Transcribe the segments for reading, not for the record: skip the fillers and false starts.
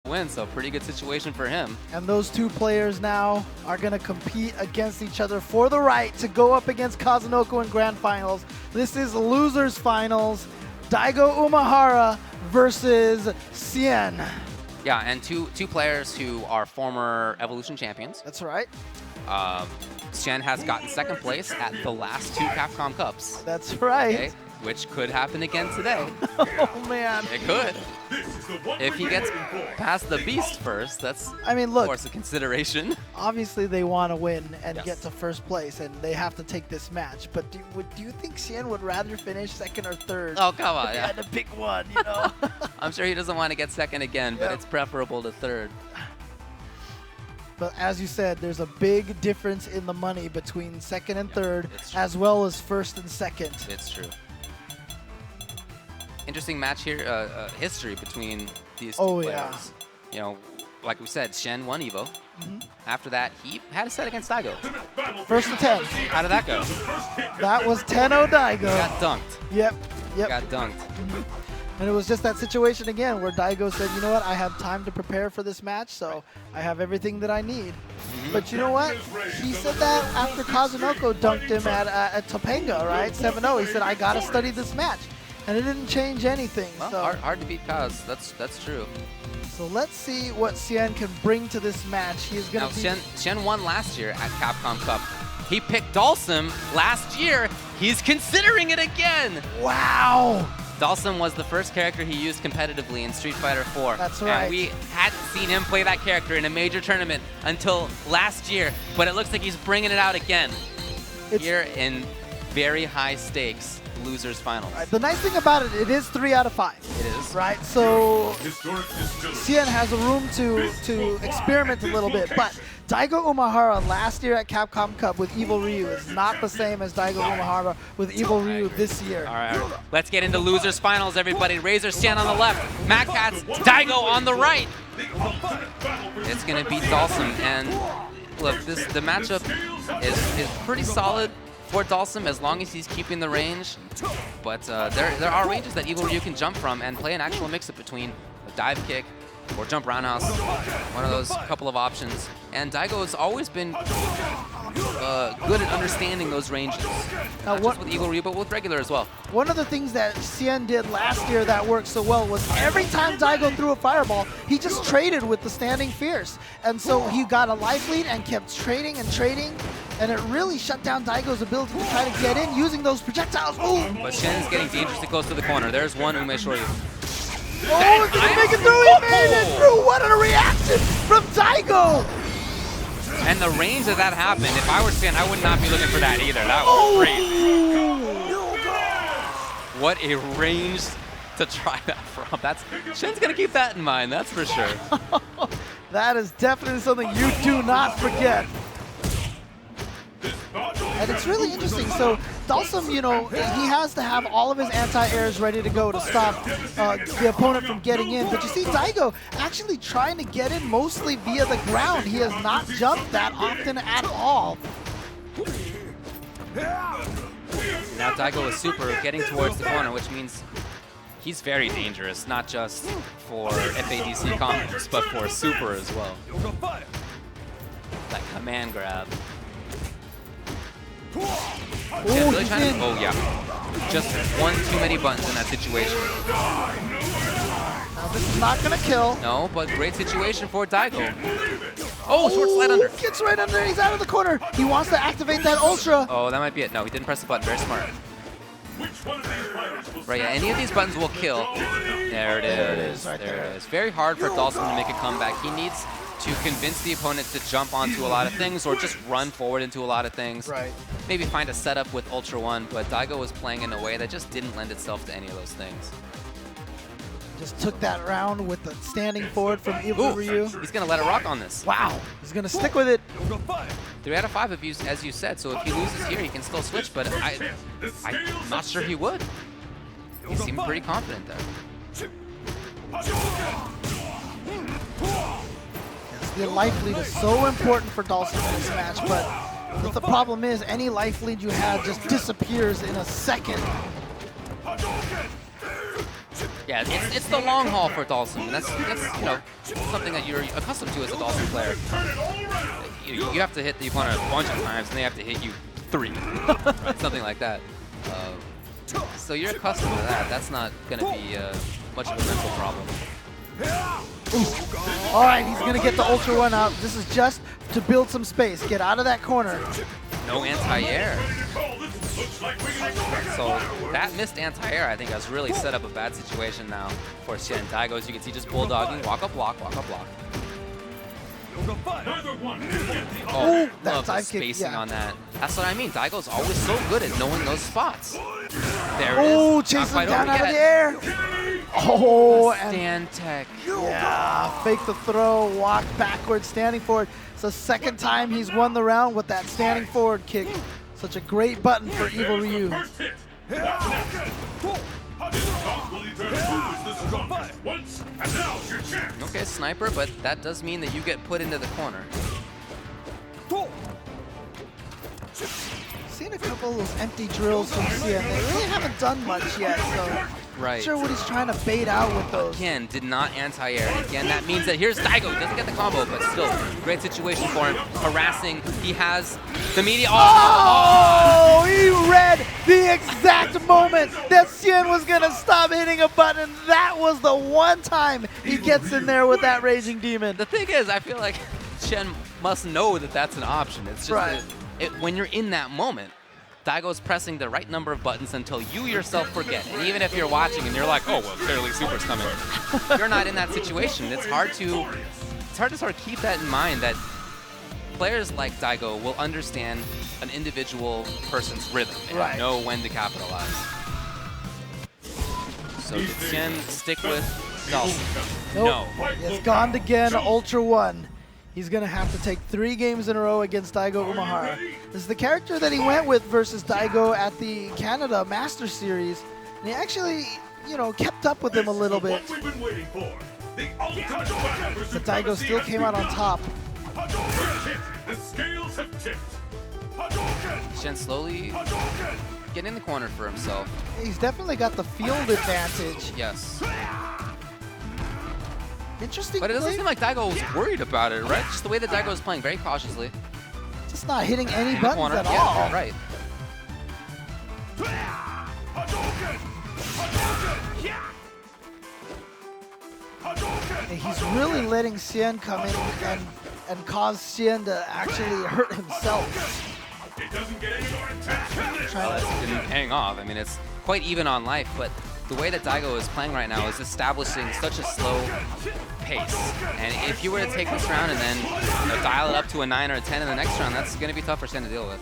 win, so pretty good situation for him. And those two players now are going to compete against each other for the right to go up against Kazunoko in Grand Finals. This is Losers Finals. Daigo Umehara versus Xian. Yeah, and two players who are former Evolution champions. That's right. Xian has gotten second place at the last 2 Capcom Cups. That's right. Okay, which could happen again today. Oh, man. It could. If he gets past the Beast first, that's, I mean, look, of course, a consideration. Obviously, they want to win and Yes. get to first place, and they have to take this match. But do you think Xian would rather finish second or third? Oh, come on. If he Yeah. had to pick one, you know? I'm sure he doesn't want to get second again, but Yep. it's preferable to third. But as you said, there's a big difference in the money between second and third, it's true. as well as first and second. It's true. Interesting match here, history between these two Oh, players. yeah. You know, like we said, Xian won Evo. Mhm. After that, he had a set against Daigo. First to 10. How did that go? That was 10-0 Daigo. Got dunked. Yep. Got dunked. And it was just that situation again where Daigo said, you know what, I have time to prepare for this match, so I have everything that I need. But you know what? He said that after Kazunoko dunked him at Topanga, right? 7-0. He said, I got to study this match. And it didn't change anything. Well, So, hard to beat Kaz. That's true. so let's see what Xian can bring to this match. He is going Now, to be... Xian won last year at Capcom Cup. He picked Dalsum last year. He's considering it again. Wow! Dalsum was the first character he used competitively in Street Fighter 4. That's right. And we hadn't seen him play that character in a major tournament until last year, but it looks like he's bringing it out again here in very high stakes Losers Finals. Right, the nice thing about it, it is 3 out of 5. It is. Right, so Xian has a room to experiment a little bit, but Daigo Umehara last year at Capcom Cup with Evil Ryu is not the same as Daigo Umehara with Evil Ryu this year. All right, let's get into Losers Finals, everybody. RZR Xian on the left, MadCats, Daigo on the right. It's gonna beat Dalsum, and look, the matchup is pretty solid for Dalsum as long as he's keeping the range. But there are ranges that Evil Ryu can jump from and play an actual mix-up between a dive kick or jump roundhouse, one of those couple of options. And Daigo has always been good at understanding those ranges, not just with Evil Ryu, but with regular as well. One of the things that Xian did last year that worked so well was every time Daigo threw a fireball, he just traded with the standing fierce. And so he got a life lead and kept trading and trading, and it really shut down Daigo's ability to try to get in using those projectiles. Ooh. But Xian's getting dangerously close to the corner. There's one Umehara. Oh, he's gonna make it through! He made it through! What a reaction from Daigo! And the range that happened, if I were Xian, I would not be looking for that either. That was crazy. What a range to try that from. Xian's gonna keep that in mind, that's for sure. That is definitely something you do not forget. And it's really interesting. So Dalsum, you know, he has to have all of his anti-airs ready to go to stop the opponent from getting in. But you see Daigo actually trying to get in mostly via the ground. He has not jumped that often at all. Now Daigo is super getting towards the corner, which means he's very dangerous, not just for FADC combos, but for super as well. That command grab. Oh, Really trying to, oh yeah, just one too many buttons in that situation. Now this is not gonna kill. No, but great situation for Daigo. Oh, short slide under. Gets right under, he's out of the corner. He wants to activate that Ultra. Oh, that might be it. No, he didn't press the button, very smart. Right, yeah, any of these buttons will kill. There it is, right there it is. Very hard for Dalsum to make a comeback. He needs to convince the opponent to jump onto a lot of things or just run forward into a lot of things. Right. Maybe find a setup with Ultra 1, but Daigo was playing in a way that just didn't lend itself to any of those things. Just took that round with the standing forward from Evil Ryu. He's going to let it rock on this. Wow, he's going to stick with it. 3 out of 5, as you said, so if he loses here, he can still switch, but I'm not sure he would. He seemed pretty confident there. The life lead is so important for Dalsum in this match, but the problem is any life lead you have just disappears in a second. Yeah, it's the long haul for Dhalsim, and that's you know, something that you're accustomed to as a Dhalsim player. You have to hit the opponent a bunch of times, and they have to hit you 3, right? Something like that. So you're accustomed to that. That's not going to be much of a mental problem. All right, he's going to get the Ultra One out. This is just to build some space. Get out of that corner. No anti-air. So that missed anti-air, I think, has really set up a bad situation now for Xian. Daigo, as you can see, just bulldogging, walk up block, walk up block. Oh, love the spacing on that. That's what I mean. Daigo's always so good at knowing those spots. There it is. Oh, chase him down out of the air. Oh, and stand tech. Yeah, fake the throw, walk backwards, standing forward. It's the second time he's won the round with that standing forward kick. Such a great button for Evil Ryu. Okay, sniper, but that does mean that you get put into the corner. Seen a couple of those empty drills from Xian. They really haven't done much yet, so right. Not sure what he's trying to bait out with those. Again, did not anti-air. Again, that means that here's Daigo. Doesn't get the combo, but still, great situation for him. Harassing. He has the media. Oh, he read the exact moment that Xian was going to stop hitting a button. That was the one time he gets in there with that Raging Demon. The thing is, I feel like Xian must know that that's an option. It's just right. When you're in that moment, Daigo's pressing the right number of buttons until you yourself forget. And even if you're watching and you're like, oh, well, clearly Super's coming. You're not in that situation. It's hard to sort of keep that in mind, that players like Daigo will understand an individual person's rhythm and know when to capitalize. So did Xian stick with Dhalsim? Nope. No. It's gone again, Ultra One. He's going to have to take 3 games in a row against Daigo Umehara. This is the character that he went with versus Daigo at the Canada Master Series. And he actually, you know, kept up with him a little bit. But Daigo still came out on top. Xian slowly getting in the corner for himself. He's definitely got the field advantage. Yes. Interesting. But it doesn't seem like Daigo was worried about it, right? Just the way that Daigo was playing, very cautiously. Just not hitting any buttons at all. Right. And he's really letting Xian come in and cause Xian to actually hurt himself. It didn't hang off. I mean, it's quite even on life, but the way that Daigo is playing right now is establishing such a slow pace. And if you were to take this round and then dial it up to a 9 or a 10 in the next round, that's going to be tough for Xian to deal with.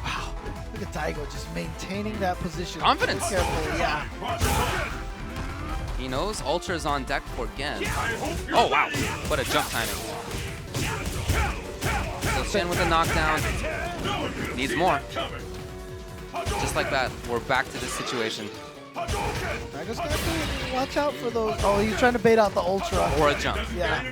Wow, look at Daigo just maintaining that position. Confidence. So carefully, yeah. He knows Ultra's on deck for Gen. Oh, wow. What a jump timing. So Xian with a knockdown. Needs more. Just like that, we're back to this situation. Daigo's gonna have to watch out for those. Oh, he's trying to bait out the Ultra. Or a jump. Yeah.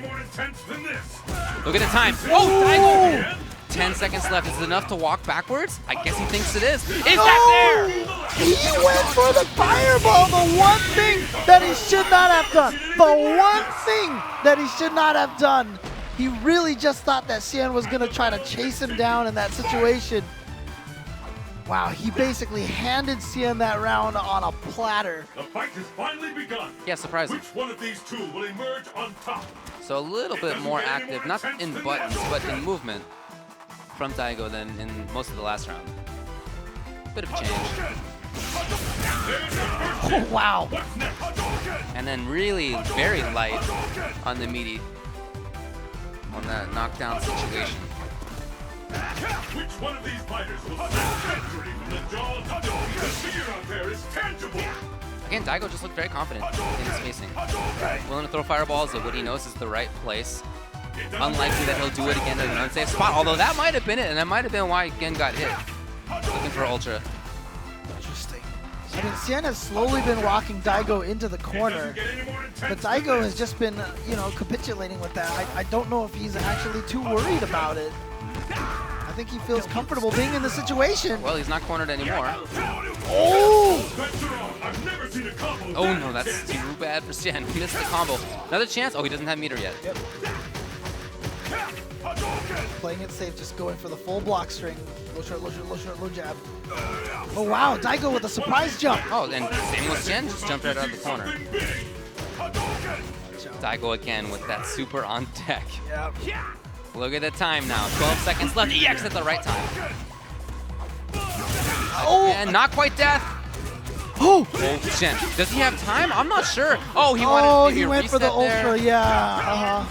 Look at the time. Oh, Daigo! 10 seconds left. Is it enough to walk backwards? I guess he thinks it is. Is that there? He went for the fireball, the one thing that he should not have done. The one thing that he should not have done. He really just thought that Xian was going to try to chase him down in that situation. Wow, he basically handed Xian that round on a platter. The fight has finally begun. Yeah, surprising. Which one of these two will emerge on top? So a little bit more active, not in buttons, but in movement from Daigo than in most of the last round. Bit of change. Oh, wow. And then really very light on the meaty on that knockdown situation. Which one of these fighters will snatch victory from the jaws of defeat? The fear out there is tangible. Again, Daigo just looked very confident in his spacing. Willing to throw fireballs at what he knows is the right place. Unlikely that he'll do it again in an unsafe spot, although that might have been it, and that might have been why Gen got hit. Looking for Ultra. Interesting. I mean, Xian has slowly been walking Daigo into the corner, but Daigo has just been, you know, capitulating with that. I don't know if he's actually too worried about it. I think he feels comfortable being in the situation. Well, he's not cornered anymore. Oh! Oh no, that's too bad for Xian. He missed the combo. Another chance. Oh, he doesn't have meter yet. Yep. Playing it safe, just going for the full block string. Low short, low short, low short, low jab. Oh wow, Daigo with a surprise jump. Oh, and same with Xian, just jumped right out of the corner. Daigo again with that super on deck. Yep. Look at the time now. 12 seconds left. EX at the right time. Oh! And not quite death. Oh! Oh, Xian. Does he have time? I'm not sure. Oh, he wanted maybe he a went for the reset there. ultra, yeah.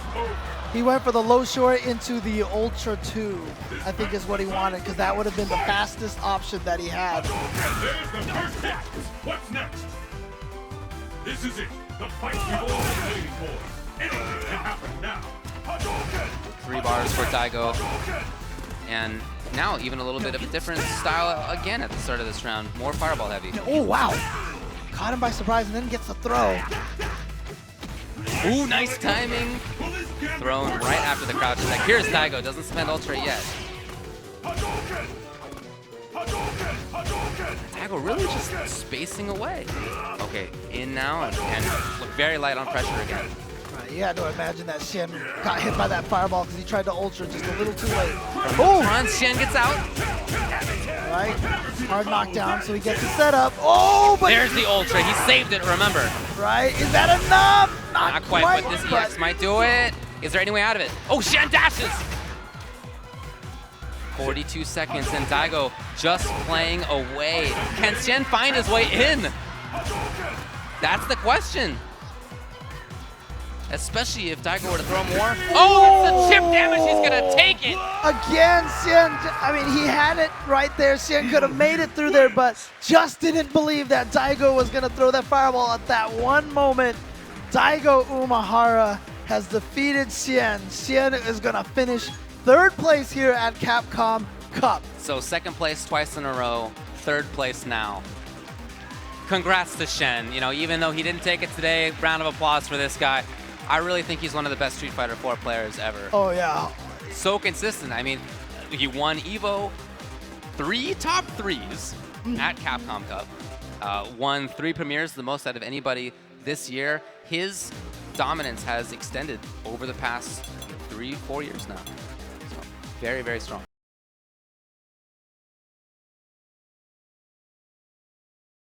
He went for the low short into the ultra 2, I think is what he wanted, because that would have been the fastest option that he had. There's the first hit. What's next? This is it. The fight we've all been waiting for. Anything can happen now. 3 bars for Daigo. And now even a little bit of a different style again at the start of this round. More fireball heavy. Oh, wow. Caught him by surprise and then gets the throw. Ooh, nice timing. Thrown right after the crouch attack. Here's Daigo. Doesn't spend ultra yet. Daigo really just spacing away. Okay, in now and look very light on pressure again. Right, you had to imagine that Xian got hit by that fireball because he tried to ultra just a little too late. Oh, Xian gets out. Right, hard knockdown, so he gets the setup. Oh, but there's the ultra. He saved it, remember. Right, is that enough? Not quite, but this EX might do it. Is there any way out of it? Oh, Xian dashes. 42 seconds, and Daigo just playing away. Can Xian find his way in? That's the question. Especially if Daigo were to throw more. Oh, that's the chip damage. He's going to take it. Again, Xian, I mean, he had it right there. Xian could have made it through there, but just didn't believe that Daigo was going to throw that fireball at that one moment. Daigo Umehara has defeated Xian. Xian is going to finish 3rd place here at Capcom Cup. So 2nd place twice in a row, 3rd place now. Congrats to Xian. You know, even though he didn't take it today, round of applause for this guy. I really think he's one of the best Street Fighter 4 players ever. Oh, yeah. So consistent. I mean, he won EVO 3 top 3s at Capcom Cup. Won 3 premieres, the most out of anybody this year. His dominance has extended over the past 3-4 years now. So very, very strong.